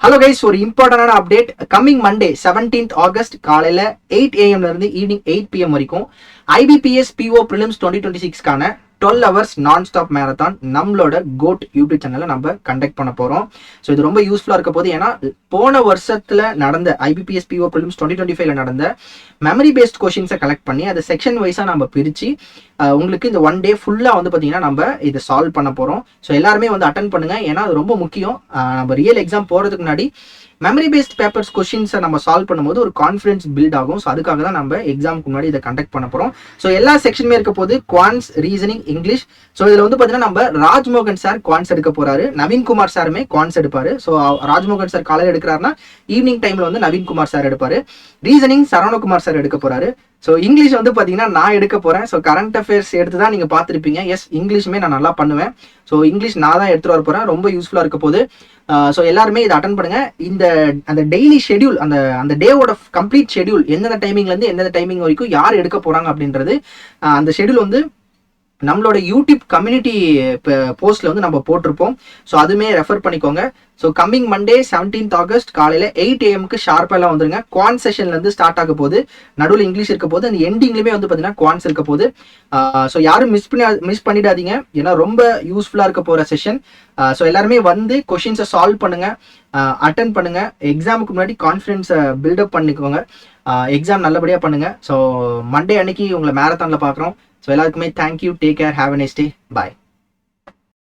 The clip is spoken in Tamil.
ஹலோ கைஸ், ஒரு இம்பார்ட்டன்டான update. Coming Monday 17th August காலையில 8 AM இருந்து ஈவினிங் 8 PM வரைக்கும் IBPS PO Prelims 2026க்கான 12 hours நான் ஸ்டாப் மேரத்தான் நம்மளோட கோட் யூடியூப் சேனல்ல நம்ம கண்டக்ட் பண்ண போறோம். ஸோ இது ரொம்ப யூஸ்ஃபுல்லா இருக்க போது. ஏன்னா போன வருஷத்துல நடந்த IBPS PO Prelims 2025ல நடந்த மெமரி பேஸ்ட் கொஸ்டின்ஸை கலெக்ட் பண்ணி அதை செக்ஷன் வைஸா நம்ம பிரிச்சு உங்களுக்கு இந்த ஒன் டே ஃபுல்லா வந்து பாத்தீங்கன்னா நம்ம இதை சால்வ் பண்ண போறோம். ஸோ எல்லாருமே வந்து அட்டன் பண்ணுங்க, ஏன்னா அது ரொம்ப முக்கியம். நம்ம ரியல் எக்ஸாம் போறதுக்கு முன்னாடி மெமரி பேஸ்ட் பேப்பர்ஸ் கொஸ்டின்ஸை நம்ம சால்வ் பண்ணும்போது ஒரு கான்ஃபிடன்ஸ் பில்ட் ஆகும். ஸோ அதுக்காக தான் நம்ம எக்ஸாமுக்கு முன்னாடி இதை கண்டக்ட் பண்ண போறோம். ஸோ எல்லா செக்ஷனுமே இருக்க போது குவான்ஸ், ரீசனிங், இங்கிலீஷ். ஸோ இதுல வந்து பாத்தீங்கன்னா நம்ம ராஜ்மோகன் சார் குவான்ஸ் எடுக்க போறாரு, நவீன்குமார் சாருமே குவான்ஸ் எடுப்பாரு. ஸோ ராஜ்மோகன் சார் காலையில் எடுக்கிறாருன்னா ஈவினிங் டைம்ல வந்து நவீன்குமார் சார் எடுப்பாரு. ரீசனிங் சரவணகுமார் சார் எடுக்க போறாரு. ஸோ இங்கிலீஷ் வந்து பாத்தீங்கன்னா நான் எடுக்க போறேன். ஸோ கரண்ட் அஃபேர்ஸ் எடுத்து தான் நீங்க பார்த்துருப்பீங்க. எஸ், இங்கிலீஷுமே நான் நல்லா பண்ணுவேன். ஸோ இங்கிலீஷ் நான் தான் எடுத்துட்டு வர போறேன். ரொம்ப யூஸ்ஃபுல்லா இருக்க போது. ஸோ எல்லாருமே இதை அட்டன் பண்ணுங்க. அந்த டெய்லி ஷெடியூல், அந்த டேவோட கம்ப்ளீட் ஷெடியூல், எந்தெந்த டைமிங்ல இருந்து எந்தெந்த டைமிங் வரைக்கும் யார் எடுக்க போறாங்க அப்படின்றது அந்த ஷெடியூல் வந்து நம்மளோட யூடியூப் கம்யூனிட்டி போஸ்ட்ல வந்து நம்ம போட்டிருப்போம். ஸோ அதுமே ரெஃபர் பண்ணிக்கோங்க. So coming Monday 17th August காலையில 8 AM ஷார்ப்பா எல்லாம் வந்துருங்க. குவான் செஷன்ல இருந்து ஸ்டார்ட் ஆக போது, நடுவில் இங்கிலீஷ் இருக்க போது, அந்த எண்டிங்லயுமே வந்து பாத்தீங்கன்னா குவான்ஸ் இருக்க போது. ஸோ யாரும் மிஸ் பண்ணிடாதீங்க, ஏன்னா ரொம்ப யூஸ்ஃபுல்லா இருக்க போற செஷன். ஸோ எல்லாருமே வந்து கொஸ்டின்ஸை சால்வ் பண்ணுங்க, அட்டன் பண்ணுங்க. எக்ஸாமுக்கு முன்னாடி கான்ஃபிடன்ஸை பில்டப் பண்ணிக்கோங்க. எக்ஸாம் நல்லபடியா பண்ணுங்க. ஸோ மண்டே அன்னைக்கு உங்களை மேரத்தான்ல பாக்குறோம். ஸோ எல்லாருக்குமே thank you, take care, have a nice day, bye.